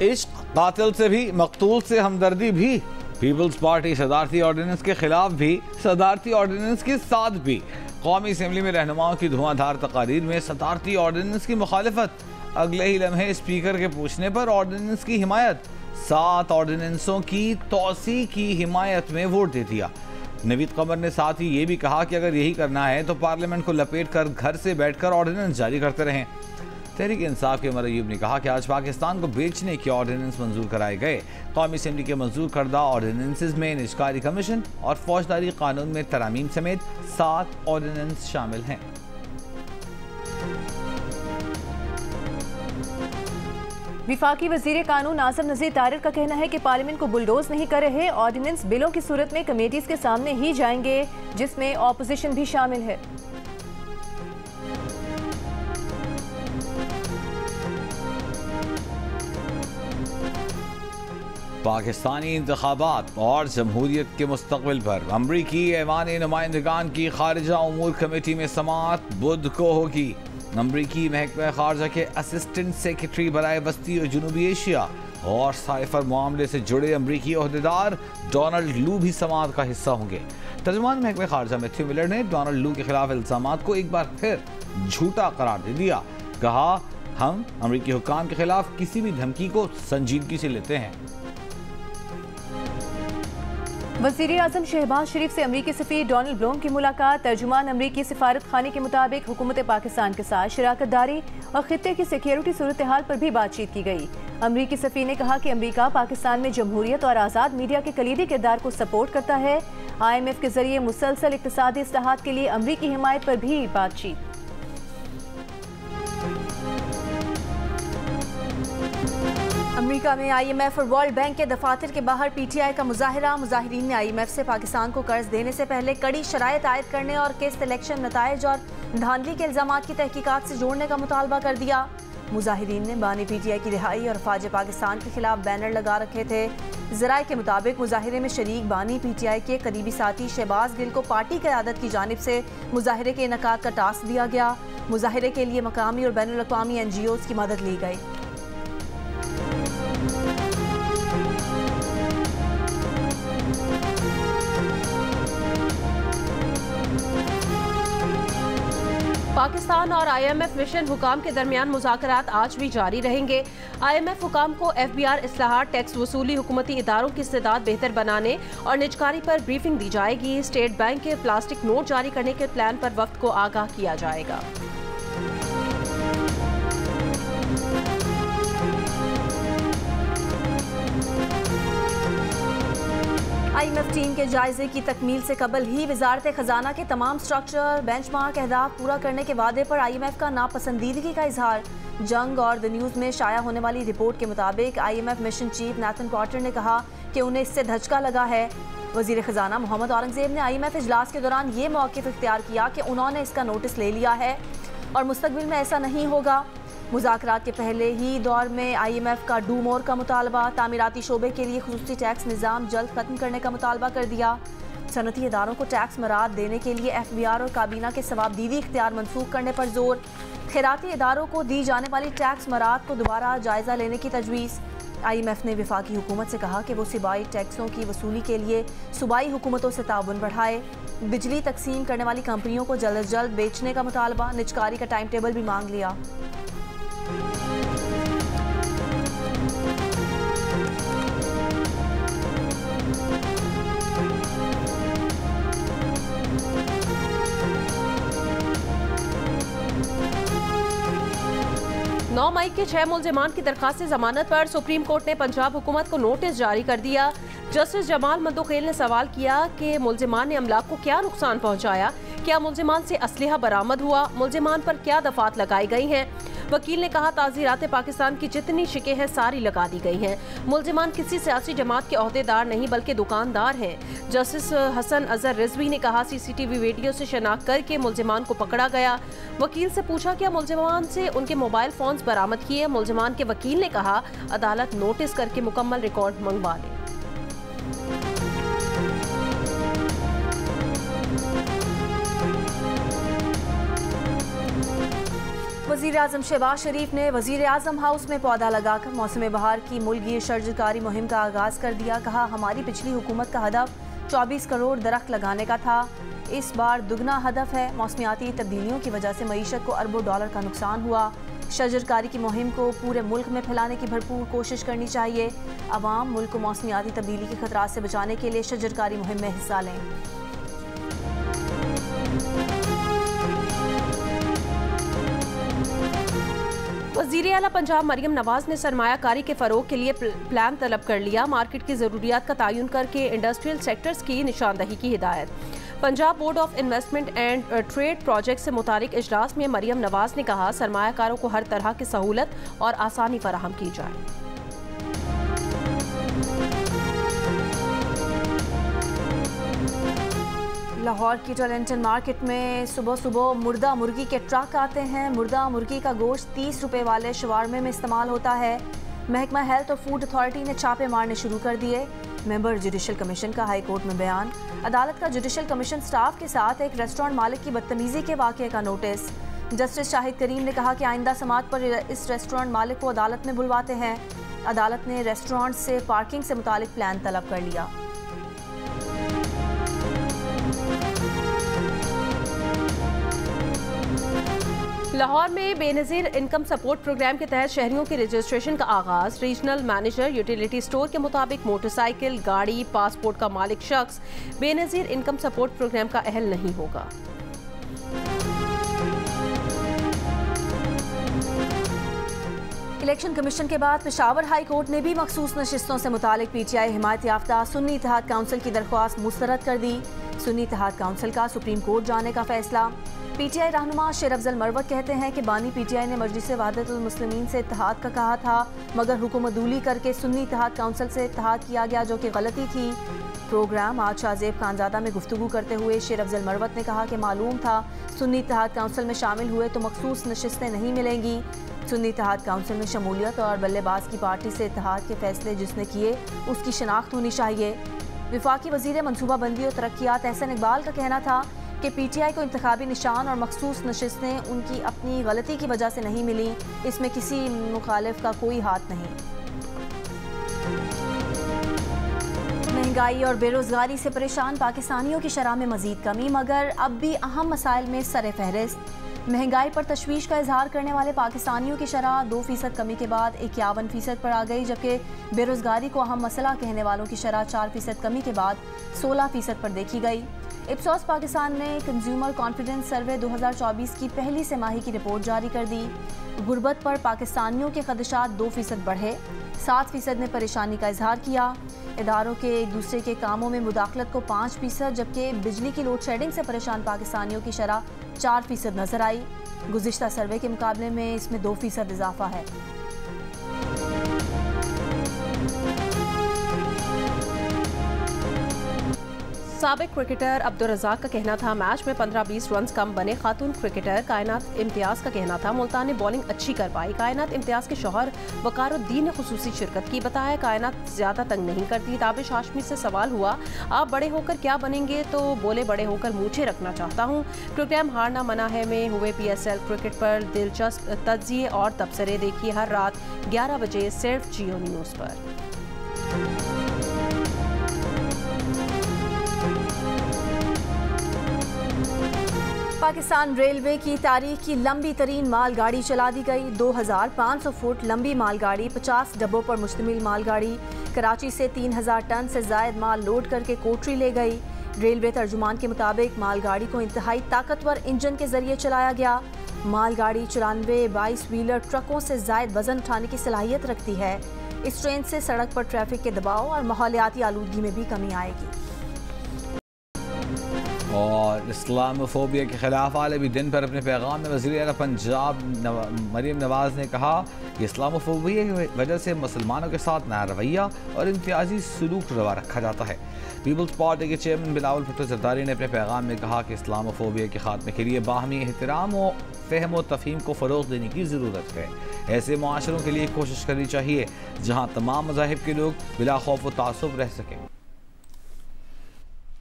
इश्क कातिल से भी, मकतूल से हमदर्दी भी। पीपल्स पार्टी सदारती ऑर्डिनेंस के खिलाफ भी, सदारती ऑर्डिनेंस के साथ भी। कौमी असम्बली में रहनुमाओं की धुआंधार तकारीर में सदारती ऑर्डिनेंस की मुखालफत। अगले ही लम्हे स्पीकर के पूछने पर ऑर्डिनेंस की हिमायत। 7 ऑर्डिनेंसों की तोसी की हिमायत में वोट दे दिया। नवीद कमर ने साथ ही ये भी कहा कि अगर यही करना है तो पार्लियामेंट को लपेट कर घर से बैठकर ऑर्डिनेंस जारी करते रहें। तहरीक इंसाफ के उमर अयूब ने कहा कि आज पाकिस्तान को बेचने के ऑर्डिनेंस मंजूर कराए गए। कौमी असम्बली के मंजूर करदा ऑर्डिनेंसेस में निजकारी कमीशन और फौजदारी कानून में तरामीम समेत 7 ऑर्डिनेंस शामिल हैं। विफाकी वजीर कानून आजम नज़ीर तारिर का कहना है कि पार्लियामेंट को बुलडोज नहीं कर रहे, ऑर्डिनेंस बिलों की सूरत में कमेटीज के सामने ही जाएंगे जिसमें ऑपोजिशन भी शामिल है। पाकिस्तानी इंतखाबात और जमहूरियत के मुस्तकबिल पर अमरीकी ऐवान नुमाइंदगान की खारिजा उमूर कमेटी में समाअत बुध को होगी। अमरीकी महकमा खारजा के असिस्टेंट सेक्रेटरी बराए वस्ती और जनूबी एशिया और साइफर मामले से जुड़े अमरीकी ओहदेदार डोनाल्ड लू भी समाअत का हिस्सा होंगे। तर्जुमान महकमा खारजा मैथ्यू मिलर ने डोनाल्ड लू के खिलाफ इल्जामात को एक बार फिर झूठा करार दे दिया। कहा, हम अमरीकी हुक्काम के खिलाफ किसी भी धमकी को संजीदगी से लेते हैं। वज़ीर आज़म शहबाज शरीफ से अमरीकी सफ़ीर डोनाल्ड ब्लूम की मुलाकात। तर्जुमान अमरीकी सिफारत खाने के मुताबिक हुकूमत पाकिस्तान के साथ शराकत दारी और खित्ते की सिक्योरिटी सूरत हाल पर भी बातचीत की गई। अमरीकी सफ़ीर ने कहा कि अमरीका पाकिस्तान में जमहूरियत और आज़ाद मीडिया के कलीदी किरदार को सपोर्ट करता है। IMF के जरिए मुसलसल इक़्तिसादी इस्लाहात के लिए अमरीकी हिमायत पर भी बातचीत। अमेरिका में IMF और वर्ल्ड बैंक के दफातर के बाहर PTI का मुजाहिरा। मुजाहिरीन ने IMF से पाकिस्तान को कर्ज देने से पहले कड़ी शराइत आयद करने और किस्त इलेक्शन नताइज और धांधली के इल्जामात की तहकीकात से जोड़ने का मुतालबा कर दिया। मुजाहिरीन ने बानी PTI की रिहाई और फ़ौज पाकिस्तान के खिलाफ बैनर लगा रखे थे। ज़राए के मुताबिक मुजाहिरे में शरीक बानी PTI के करीबी साथी शहबाज गिल को पार्टी क़यादत की जानिब से मुजाहिरे के इनकाद का टास्क दिया गया। मुजाहिरे के लिए मकामी और बैनुल अक़वामी NGOs की मदद ली गई। पाकिस्तान और IMF मिशन हुकाम के दरमियान मुज़ाकरात आज भी जारी रहेंगे। IMF हुकाम को FBR इस्लाहात, टैक्स वसूली, हुकूमती इदारों की इस्तेदाद बेहतर बनाने और निजकारी पर ब्रीफिंग दी जाएगी। स्टेट बैंक के प्लास्टिक नोट जारी करने के प्लान पर वफ्द को आगाह किया जाएगा। IMF टीम के जायजे की तकमील से कबल ही वजारत खजाना के तमाम स्ट्रक्चर बेंचमार्क अहदाफ पूरा करने के वादे पर IMF का नापसंदीदगी का इजहार। जंग और द न्यूज़ में शाया होने वाली रिपोर्ट के मुताबिक IMF mission chief Nathan Cotter ने कहा कि उन्हें इससे धचका लगा है। वजीर खजाना मोहम्मद औरंगजेब ने IMF इजलास के दौरान ये मौक़िफ़ इख्तियार किया कि उन्होंने इसका नोटिस ले लिया है और मुस्तकबिल में ऐसा नहीं होगा। मुज़ाकरात के पहले ही दौर में IMF का डू मोर का मुतालबा, तामीराती शोबे के लिए खुसूसी टैक्स निज़ाम जल्द ख़त्म करने का मुतालबा कर दिया। सनती इदारों को टैक्स मराद देने के लिए FBR और काबीना के सवाबदीदी इख्तियार मनसूख करने पर जोर। खैराती इदारों को दी जाने वाली टैक्स मराद को दोबारा जायज़ा लेने की तजवीज़। IMF ने वफाकी हुकूमत से कहा कि वो सूबाई टैक्सों की वसूली के लिए सूबाई हुकूमतों से ताउन बढ़ाए। बिजली तकसीम करने वाली कंपनियों को जल्द अज जल्द बेचने का मुतालबा, निजकारी का टाइम टेबल भी मांग लिया। नौ मई के 6 मुल्जिमान की दरखास्त जमानत पर सुप्रीम कोर्ट ने पंजाब हुकूमत को नोटिस जारी कर दिया। जस्टिस जमाल मंदोखेल ने सवाल किया कि मुल्जिमान ने अमलाक को क्या नुकसान पहुंचाया, क्या मुल्जिमान से असलहा बरामद हुआ, मुल्जिमान पर क्या दफात लगाई गई हैं। वकील ने कहा, ताज़ीरात पाकिस्तान की जितनी शिकें हैं सारी लगा दी गई हैं। मुल्जिमान किसी सियासी जमात के अहदेदार नहीं बल्कि दुकानदार हैं। जस्टिस हसन अजहर रिजवी ने कहा, CCTV वीडियो से शनाख्त करके मुल्जिमान को पकड़ा गया। वकील से पूछा क्या मुल्जिमान से उनके मोबाइल फोन्स बरामद किए। मुल्जिमान के वकील ने कहा, अदालत नोटिस करके मुकम्मल रिकॉर्ड मंगवा ले। वज़ीर आज़म शहबाज शरीफ ने वज़ीर आज़म हाउस में पौधा लगाकर मौसम बहार की मुल्कगीर सर्जकारी मुहिम का आगाज़ कर दिया। कहा, हमारी पिछली हुकूमत का हदफ 24 करोड़ दरख्त लगाने का था, इस बार दुगना हदफ है। मौसमियाती तब्दीलियों की वजह से मईशत को अरबों डॉलर का नुकसान हुआ। शजरकारी की मुहिम को पूरे मुल्क में फैलाने की भरपूर कोशिश करनी चाहिए। अवाम मुल्क को मौसमियाती तब्दीली के खतरात से बचाने के लिए शजरकारी मुहिम में हिस्सा लें। वज़ीर आला पंजाब मरियम नवाज ने सरमायाकारी के फ़रोग के लिए प्लान तलब कर लिया। मार्केट की ज़रूरियात का तयन करके इंडस्ट्रियल सेक्टर्स की निशानदही की हिदायत। Punjab board of investment and trade project से मुतालिक इजलास में मरियम नवाज ने कहा, सरमायाकारों को हर तरह की सहूलत और आसानी फराहम की जाए। लाहौर की टोरंटन मार्केट में सुबह सुबह मुर्दा मुर्गी के ट्रक आते हैं। मुर्दा मुर्गी का गोश्त 30 रुपए वाले शवारमे में इस्तेमाल होता है। महकमा हेल्थ और फूड अथॉरिटी ने छापे मारने शुरू कर दिए। मेंबर जुडिशल कमीशन का हाई कोर्ट में बयान। अदालत का जुडिशल कमीशन स्टाफ के साथ एक रेस्टोरेंट मालिक की बदतमीजी के वाक़े का नोटिस। जस्टिस शाहिद करीम ने कहा कि आइंदा समात पर इस रेस्टोरेंट मालिक को अदालत में बुलवाते हैं। अदालत ने रेस्टोरेंट से पार्किंग से मुतालिक प्लान तलब कर लिया। लाहौर में बेनज़ीर इनकम सपोर्ट प्रोग्राम के तहत शहरियों के रजिस्ट्रेशन का आगाज़। रीजनल मैनेजर यूटिलिटी स्टोर के मुताबिक मोटरसाइकिल, गाड़ी, पासपोर्ट का मालिक शख्स बेनज़ीर इनकम सपोर्ट प्रोग्राम का अहल नहीं होगा। इलेक्शन कमीशन के बाद पेशावर हाई कोर्ट ने भी मखसूस नशिस्तों से मुतालिक पीटीआई हिमायत याफ्ता सुन्नी इत्तेहाद काउंसिल की दरख्वास्त मुस्तरद कर दी। सुन्नी इत्तेहाद काउंसिल का सुप्रीम कोर्ट जाने का फैसला। पीटीआई रहनुमा शेर अफजल मरवत कहते हैं कि बानी पीटीआई ने मजलिस वहदतुल मुस्लिमीन से इत्तेहाद का कहा था, मगर हुकूमतदूली करके सुन्नी इत्तेहाद काउंसिल से इत्तेहाद किया गया, जो कि गलती थी। प्रोग्राम आज शाहजेब खानजादा में गुफ्तगू करते हुए शेर अफजल मरवत ने कहा कि मालूम था सुन्नी इत्तेहाद काउंसिल में शामिल हुए तो मखसूस नशिस्तें नहीं मिलेंगी। सुन्नी इत्तेहाद काउंसिल में शमूलियत और बल्लेबाज की पार्टी से इत्तेहाद के फैसले जिसने किए उसकी शनाख्त होनी चाहिए। विफाकी वजीर मनसूबाबंदी और तरक्यात एहसन इकबाल का कहना था कि पीटीआई को इंतखाबी निशान और मखसूस नशिस्तें उनकी अपनी गलती की वजह से नहीं मिली, इसमें किसी मुखालिफ का कोई हाथ नहीं। महंगाई और बेरोजगारी से परेशान पाकिस्तानियों की शरह में मजीद कमी, मगर अब भी अहम मसाइल में सरे फहरिस्त। महंगाई पर तशवीश का इजहार करने वाले पाकिस्तानियों की शरह 2% कमी के बाद 51% पर आ गई, जबकि बेरोजगारी को अहम मसला कहने वालों की शरह 4% कमी के बाद 16% पर देखी गई। इप्सोस पाकिस्तान ने कंज्यूमर कॉन्फिडेंस सर्वे 2024 की पहली तिमाही की रिपोर्ट जारी कर दी। गुर्बत पर पाकिस्तानियों के खदशात 2% बढ़े, 7% ने परेशानी का इजहार किया। इदारों के एक दूसरे के कामों में मुदाखलत को 5%, जबकि बिजली की लोड शेडिंग से परेशान पाकिस्तानियों की शरह 4% नजर आई। गुज़िश्ता सर्वे के मुकाबले में इसमें 2% इजाफा है। साबिक क्रिकेटर अब्दुल रज़ाक का कहना था मैच में 15-20 रन कम बने। खातून क्रिकेटर कायनात इम्तियाज़ का कहना था मुल्तान ने बॉलिंग अच्छी कर पाई। कायनात इम्तियाज़ के शौहर वकारुद्दीन ने खुसूसी शिरकत की। बताया कायनात ज़्यादा तंग नहीं करती। ताबिश हाशमी से सवाल हुआ, आप बड़े होकर क्या बनेंगे? तो बोले, बड़े होकर मूछें रखना चाहता हूँ। प्रोग्राम हारना मना है में हुए PSL क्रिकेट पर दिलचस्प तज्जिए और तबसरे देखिए हर रात 11 बजे सिर्फ जियो न्यूज़ पर। पाकिस्तान रेलवे की तारीख की लंबी तरीन मालगाड़ी चला दी गई। 2500 फुट लंबी मालगाड़ी, 50 डब्बों पर मुश्तमिल मालगाड़ी कराची से 3000 टन से जायद माल लोड करके कोटरी ले गई। रेलवे तर्जुमान के मुताबिक मालगाड़ी को इंतहाई ताकतवर इंजन के जरिए चलाया गया। मालगाड़ी 94 22 व्हीलर ट्रकों से जायद वजन उठाने की सलाहियत रखती है। इस ट्रेन से सड़क पर ट्रैफिक के दबाव और माहौलियाती आलूदगी में भी कमी आएगी। और इस्लामोफोबिया के खिलाफ आलमी दिन पर अपने पैगाम में वज़ीर आला पंजाब मरियम नवाज ने कहा कि इस्लामोफोबिया की वजह से मुसलमानों के साथ नया रवैया और इम्तियाजी सलूक रवा रखा जाता है। पीपल्स पार्टी के चेयरमैन बिलावल भुट्टो जरदारी ने अपने पैगाम में कहा कि इस्लामोफोबिया के खात्मे के लिए बाहमी एहतराम और फ़हम व तफ़हीम को फ़रोग़ देने की ज़रूरत है। ऐसे मुआशरों के लिए कोशिश करनी चाहिए जहाँ तमाम मज़ाहिब के लोग बिला खौफ व तासुब रह सकें।